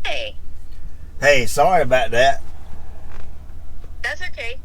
Hey. Hey, sorry about that. That's okay.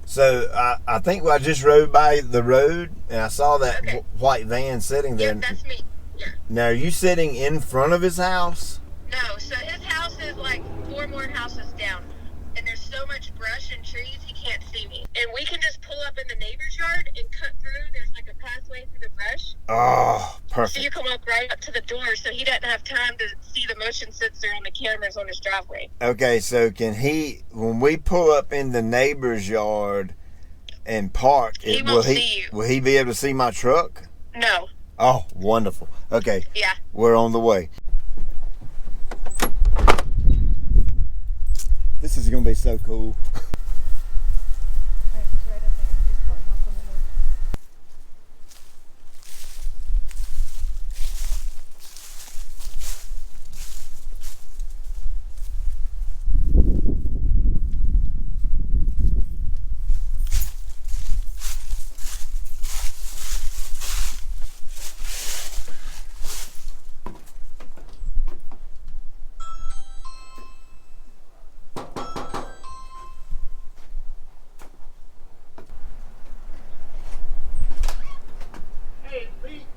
So I think I just rode by the road and I saw that Okay. white van sitting there. Yep, that's me. Yeah. Now, are you sitting in front of his house? No, so his house is like 4 more houses down. And there's so much brush and trees, he can't see me. And we can just pull up in the neighbor's yard and cut through. There's like a pathway through the brush. Oh, perfect. So you come up right up to the door, so he doesn't have time to see the motion sensor and the cameras on his driveway. Okay, so can he, when we pull up in the neighbor's yard and park, He won't see you. Will he be able to see my truck? No. Oh, wonderful. Okay. Yeah. We're on the way. This is going to be so cool.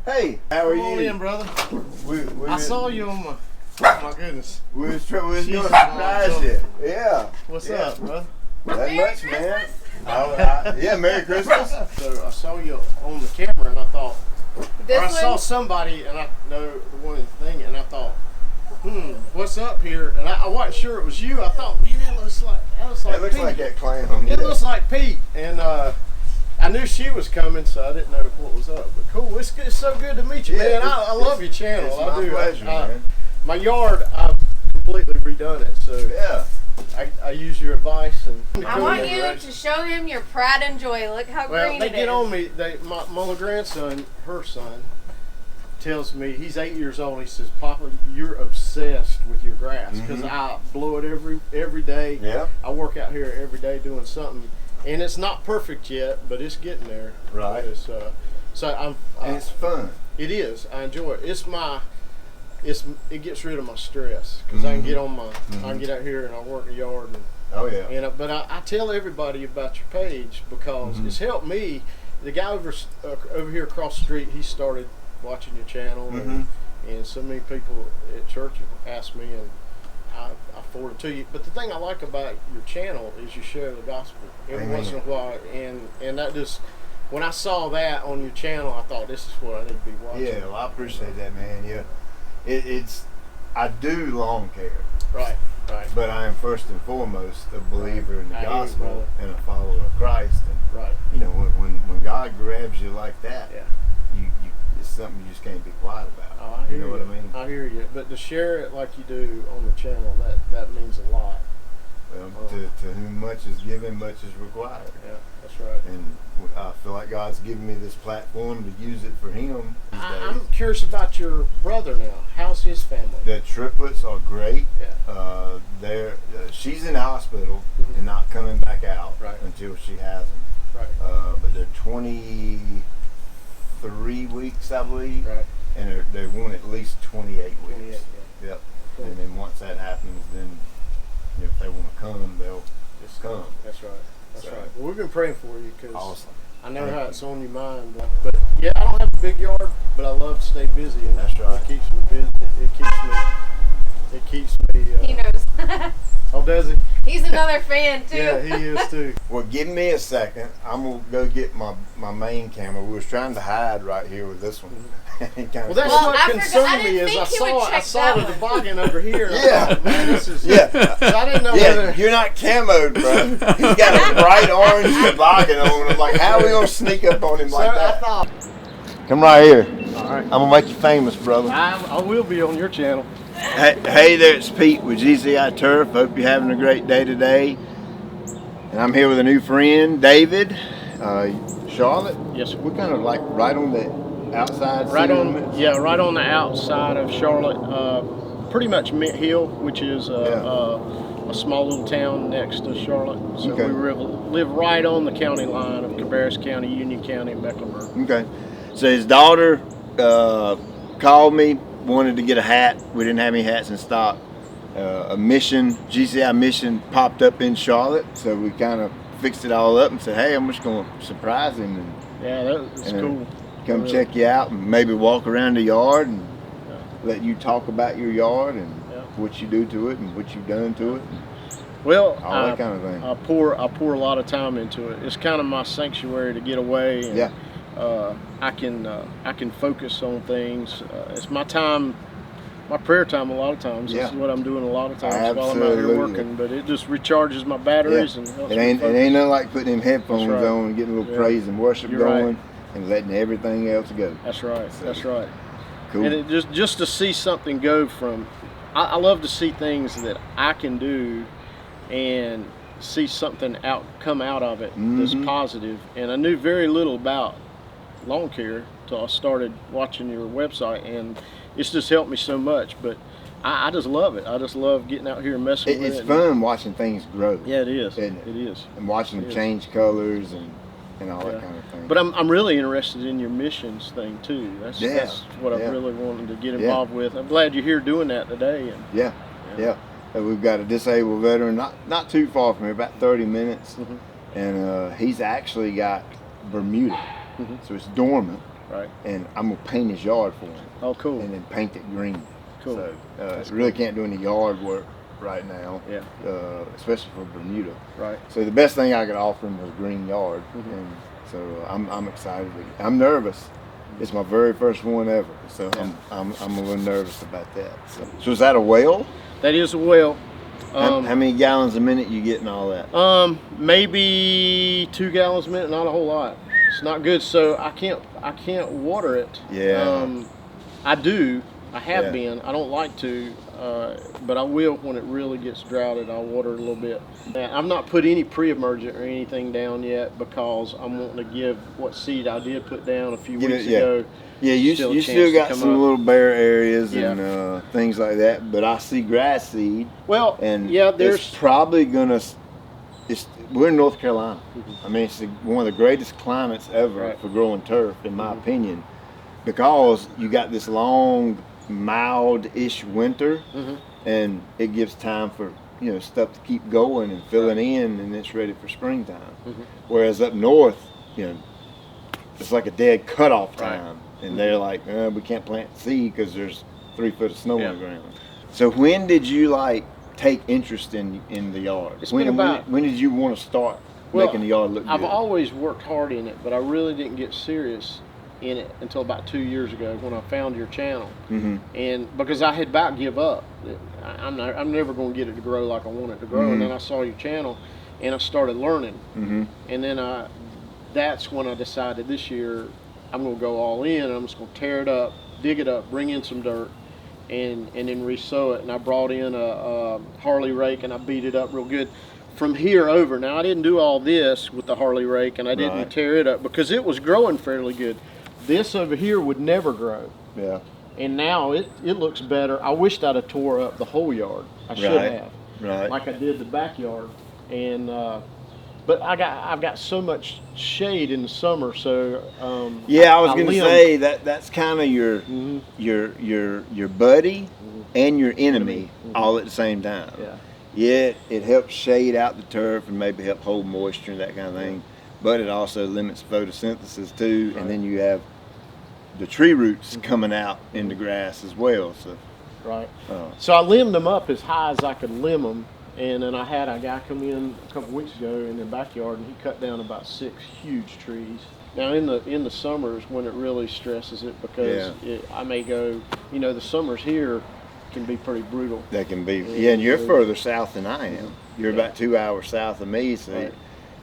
Hey, how are you? Come on in, brother. I saw you on my. My goodness. We was going to surprise you. Yeah. What's up, brother? That much, man. Yeah, Merry Christmas. So I saw you on the camera, and I thought. I saw somebody, and I know the one in the thing, and I thought, what's up here? And I wasn't sure it was you. I thought, man, that looks like It looks Pete. like that clown. It looks like Pete, and I knew she was coming, so I didn't know what was up. But cool, it's so good to meet you, man. I love your channel. It's my pleasure, man. My yard, I've completely redone it, so yeah. I use your advice. And I want you to show him your pride and joy. Look how green they it get is. on me. My little grandson, her son, tells me, he's 8 years old. He says, "Papa, you're obsessed with your grass because I blow it every day. Yeah. I work out here every day doing something, and it's not perfect yet, but it's getting there. Right. And it's fun. It is. I enjoy it. It gets rid of my stress because I can get on I can get out here and I work in the yard. But I tell everybody about your page because it's helped me. The guy over here across the street, he started watching your channel, and so many people at church have asked me, and I forward it to you. But the thing I like about your channel is you share the gospel every once in a while, and that just. When I saw that on your channel, I thought this is what I need to be watching. Yeah, well, I appreciate that, man. Yeah, I do lawn care. Right. But I am first and foremost a believer in the gospel and a follower of Christ. And you know, when God grabs you like that, you it's something you just can't be quiet about. You know what I mean? I hear you. But to share it like you do on the channel, that means a lot. Well, to whom much is given, much is required. Yeah, that's right. And I feel like God's given me this platform to use it for Him. I'm curious about your brother now. How's his family? The triplets are great. Yeah. She's in the hospital and not coming back out until she has them. Right. But they're 23 weeks, I believe. Right. And they want at least 28 weeks. 28, yeah. Yep. Cool. And then once that happens, then if they want to come, they'll just come. That's right. That's right. Well, we've been praying for you because I know how it's on your mind. But yeah, I don't have a big yard, but I love to stay busy, and that's right. It keeps me busy. It keeps me. He knows. Oh, does he? He's another fan too. Yeah, he is too. Well, give me a second. I'm gonna go get my main camera. We was trying to hide right here with this one. Well, that's what concerned me is I saw the toboggan over here. And I thought, man, this is. So I didn't know whether you're not camoed, bro. He's got a bright orange toboggan on. I'm like, how are we gonna sneak up on him like that? I thought. Come right here. All right. I'm gonna make you famous, brother. I will be on your channel. Hey there, it's Pete with GCI Turf. Hope you're having a great day today. And I'm here with a new friend, David. Charlotte. Yes, sir. We're kind of like right on the outside. Right on the outside of Charlotte. Pretty much Mint Hill, which is a small little town next to Charlotte. So we live right on the county line of Cabarrus County, Union County, and Mecklenburg. Okay. So his daughter called me, wanted to get a hat. We didn't have any hats in stock. a mission, GCI mission popped up in Charlotte, so we kind of fixed it all up and said, hey, I'm just going to surprise him and that's cool. Come check you out and maybe walk around the yard and let you talk about your yard and what you do to it and what you've done to it. Well, all that kind of thing. I pour a lot of time into it. It's kind of my sanctuary to get away. And, I can focus on things. It's my time, my prayer time a lot of times. This is what I'm doing a lot of times while I'm out here working. But it just recharges my batteries and helps it ain't nothing like putting them headphones on and getting a little praise and worship going and letting everything else go. That's right. So, that's right. Cool. And it just to see something go from, I love to see things that I can do and see something come out of it that's positive. And I knew very little about lawn care until I started watching your website, and it's just helped me so much. But I just love it. I just love getting out here and messing with it. It's fun watching things grow. Yeah, it is. Isn't it? It is. And watching them change colors and all that kind of thing. But I'm really interested in your missions thing too. That's what I've really wanted to get involved with. I'm glad you're here doing that today. And We've got a disabled veteran not too far from here, about 30 minutes, and he's actually got Bermuda, so it's dormant. Right. And I'm gonna paint his yard for him. Oh, cool. And then paint it green. Cool. So really can't do any yard work right now. Yeah. Especially for Bermuda. Right. So the best thing I could offer him was a green yard, and so I'm excited. I'm nervous. It's my very first one ever, so I'm a little nervous about that. So is that a well? That is a well. How many gallons a minute you get and all that? Maybe 2 gallons a minute, not a whole lot. It's not good, so I can't water it. Yeah. I have been. I don't like to, but I will when it really gets droughted. I'll water it a little bit. Now, I've not put any pre-emergent or anything down yet because I'm wanting to give what seed I did put down a few weeks ago. Yeah, you still got some little bare areas and things like that. But I see grass seed. Well, and there's it's probably gonna. We're in North Carolina. I mean, it's one of the greatest climates ever for growing turf, in my opinion, because you got this long, mild-ish winter, and it gives time for stuff to keep going and filling in, and it's ready for springtime. Whereas up north, it's like a dead cutoff time, and they're like, we can't plant seed because there's 3 foot of snow on the ground. So when did you take interest in the yard? When did you want to start making the yard look good? I've always worked hard in it, but I really didn't get serious in it until about 2 years ago when I found your channel. And because I had about give up, I'm never going to get it to grow like I want it to grow. And then I saw your channel and I started learning. And then that's when I decided this year I'm going to go all in. I'm just going to tear it up, dig it up, bring in some dirt, and then resow it. And I brought in a Harley rake and I beat it up real good from here over. Now I didn't do all this with the Harley rake, and I didn't tear it up because it was growing fairly good. This over here would never grow. Yeah. And now it looks better. I wished I'd have tore up the whole yard. I should have. Right. Like I did the backyard. And but I've got so much shade in the summer, so I was going to say that's kind of your buddy and your enemy all at the same time. Yeah, it helps shade out the turf and maybe help hold moisture and that kind of thing, but it also limits photosynthesis too, and then you have the tree roots coming out in the grass as well. So so I limbed them up as high as I could limb them. And then I had a guy come in a couple weeks ago in their backyard, and he cut down about 6 huge trees. Now in the summers when it really stresses it, because I may go, the summers here can be pretty brutal. That can be, and you're further south than I am. You're about 2 hours south of me, so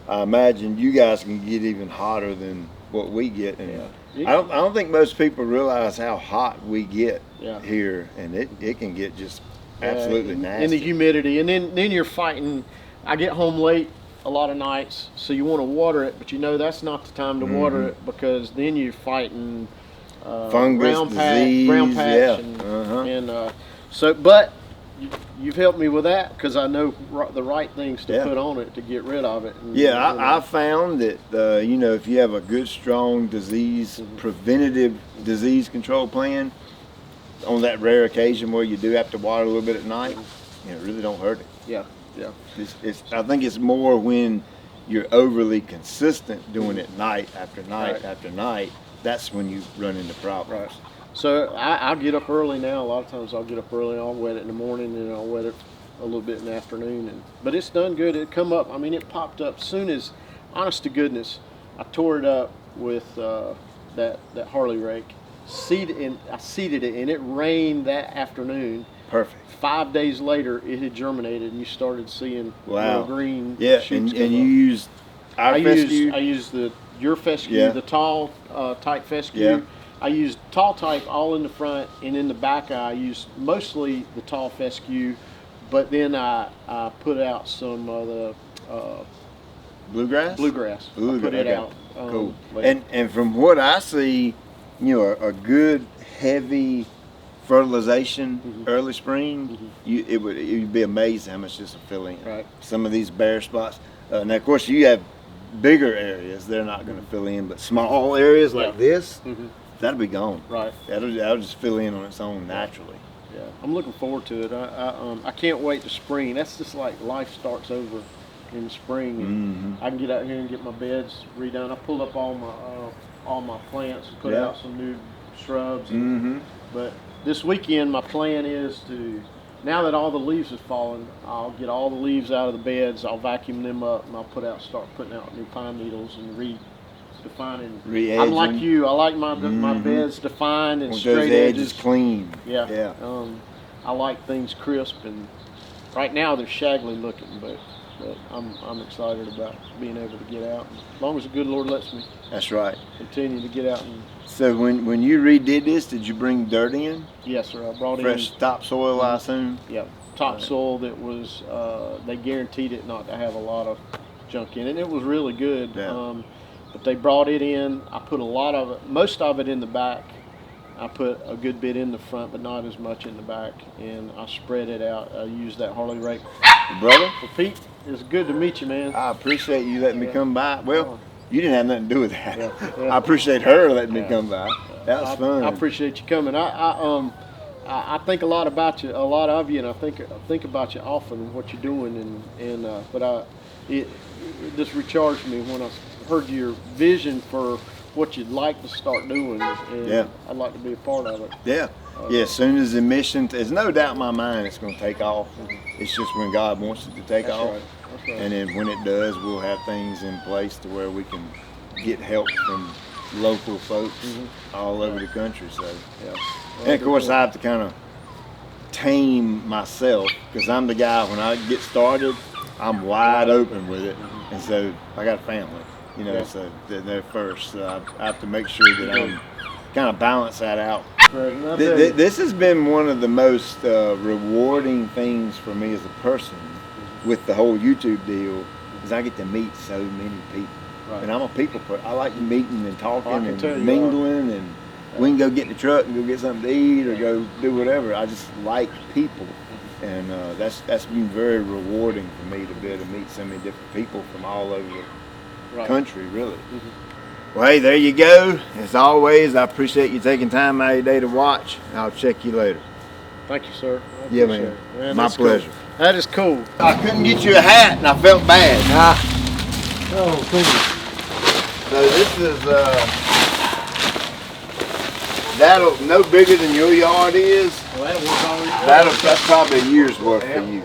I imagine you guys can get even hotter than what we get. And I don't think most people realize how hot we get here, and it can get just absolutely nasty. And the humidity, and then you're fighting. I get home late a lot of nights, so you want to water it, but that's not the time to water it, because then you're fighting fungus, brown patch, and so. But you've helped me with that because I know the right things to put on it to get rid of it. And, I found that if you have a good, strong preventative disease control plan, on that rare occasion where you do have to water a little bit at night, it really don't hurt it. Yeah. I think it's more when you're overly consistent doing it night after night after night. That's when you run into problems. Right. So I'll get up early now. A lot of times I'll get up early. I'll wet it in the morning, and I'll wet it a little bit in the afternoon. But it's done good. It come up. I mean, it popped up soon as, honest to goodness, I tore it up with that Harley rake. I seeded it, and it rained that afternoon. Perfect. 5 days later, it had germinated, and you started seeing little green shoots. And you used fescue? I used your fescue, the tall type fescue. Yeah. I used tall type all in the front, and in the back I used mostly the tall fescue, but then I put out some of the bluegrass. I put it out. Cool. And from what I see, a good heavy fertilization early spring, you'd be amazed how much this will fill in. Right. Some of these bare spots. Now, of course, you have bigger areas; they're not going to fill in, but small areas like this, that'll be gone. Right. That'll just fill in on its own naturally. Yeah, I'm looking forward to it. I can't wait to spring. That's just like life starts over in the spring, and I can get out here and get my beds redone. I pulled up all my plants and put out some new shrubs. But this weekend, my plan is to, now that all the leaves have fallen, I'll get all the leaves out of the beds. I'll vacuum them up, and I'll start putting out new pine needles and redefining. I'm like you. I like my beds defined and straight those edges clean. Yeah. I like things crisp, and right now they're shaggly looking, but I'm excited about being able to get out. As long as the good Lord lets me. That's right. Continue to get out. So when you redid this, did you bring dirt in? Yes, sir. I brought fresh topsoil, I assume. Yeah, topsoil that was. They guaranteed it not to have a lot of junk in it. And it was really good. Yeah. But they brought it in. I put a lot of it, most of it in the back. I put a good bit in the front, but not as much in the back. And I spread it out. I used that Harley rake. Brother? Well, Pete, it's good to meet you, man. I appreciate you letting me come by. Well, you didn't have nothing to do with that. I appreciate her letting me come by. That was fun. I appreciate you coming. I think a lot about you, a lot of you, and I think about you often, what you're doing, but it just recharged me when I heard your vision for what you'd like to start doing, and I'd like to be a part of it. Yeah. As soon as the mission, there's no doubt in my mind it's going to take off. It's just when God wants it to take off. Right. That's right. And then when it does, we'll have things in place to where we can get help from local folks all over the country. So, and of course, I have to kind of tame myself, because I'm the guy, when I get started, I'm wide open with it. And so I got a family, so they're first. So I have to make sure that I'm kind of balance that out. This has been one of the most rewarding things for me as a person with the whole YouTube deal, is I get to meet so many people. Right. And I'm a people person. I like meeting and talking and tell you mingling, and we can go get in the truck and go get something to eat or go do whatever. I just like people, and that's been very rewarding for me to be able to meet so many different people from all over the country, really. Well, hey, there you go. As always, I appreciate you taking time out of your day to watch. I'll check you later. Thank you, sir. Yeah, man. My pleasure. Cool. That is cool. I couldn't get you a hat, and I felt bad. Oh, cool. So this is that'll no bigger than your yard is. Well, that'll work all week. That's probably a year's worth for you.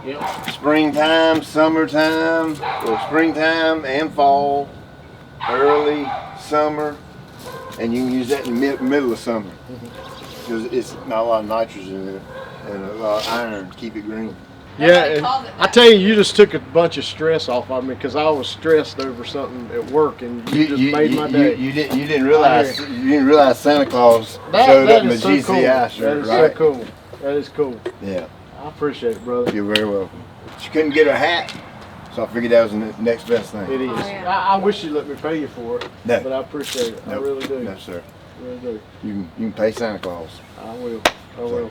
Yep. Springtime, summertime, or springtime and fall, early summer, and you can use that in the middle of summer, because it's not a lot of nitrogen in it and a lot of iron to keep it green. Yeah, I tell you, you just took a bunch of stress off of me, because I was stressed over something at work, and you just made my day. You didn't realize Santa Claus showed up in the GCI shirt, right? That is so cool. That is cool. Yeah. I appreciate it, brother. You're very welcome. She couldn't get her hat, so I figured that was the next best thing. It is. Oh, yeah. I wish you'd let me pay you for it, No. but I appreciate it. Nope. I really do. No, sir. I really do. You can pay Santa Claus. I will. I will.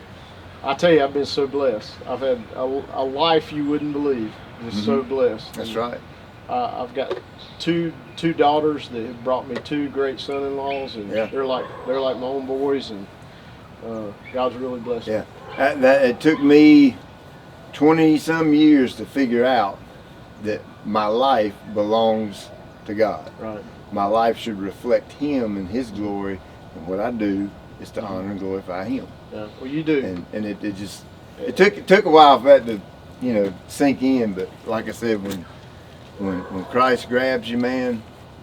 I tell you, I've been so blessed. I've had a life you wouldn't believe. Just so blessed. That's right. I've got two daughters that have brought me two great son-in-laws, and they're like my own boys, and God's really blessed me. Yeah. It took me 20-some years to figure out that my life belongs to God. Right. My life should reflect Him and His glory, and what I do is to honor and glorify Him. Yeah. Well, you do. And it just it took a while for that to sink in, but like I said, when Christ grabs you, man,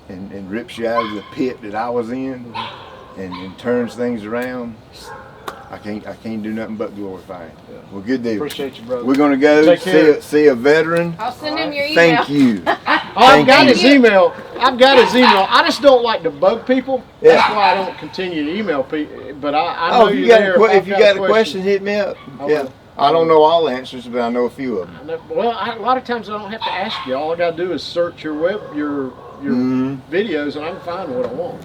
and rips you out of the pit that I was in, and turns things around, I can't do nothing but glorify Him. Yeah. Well, good deal. Appreciate you, brother. We're gonna go see a veteran. I'll send him your email. Thank you. I've got his email. I just don't like to bug people. Yeah. That's why I don't continue to email people. But I know you're there. If you got a question, hit me up. Yeah. I don't know all the answers, but I know a few of them. Well, a lot of times I don't have to ask you. All I got to do is search your videos, and I can find what I want.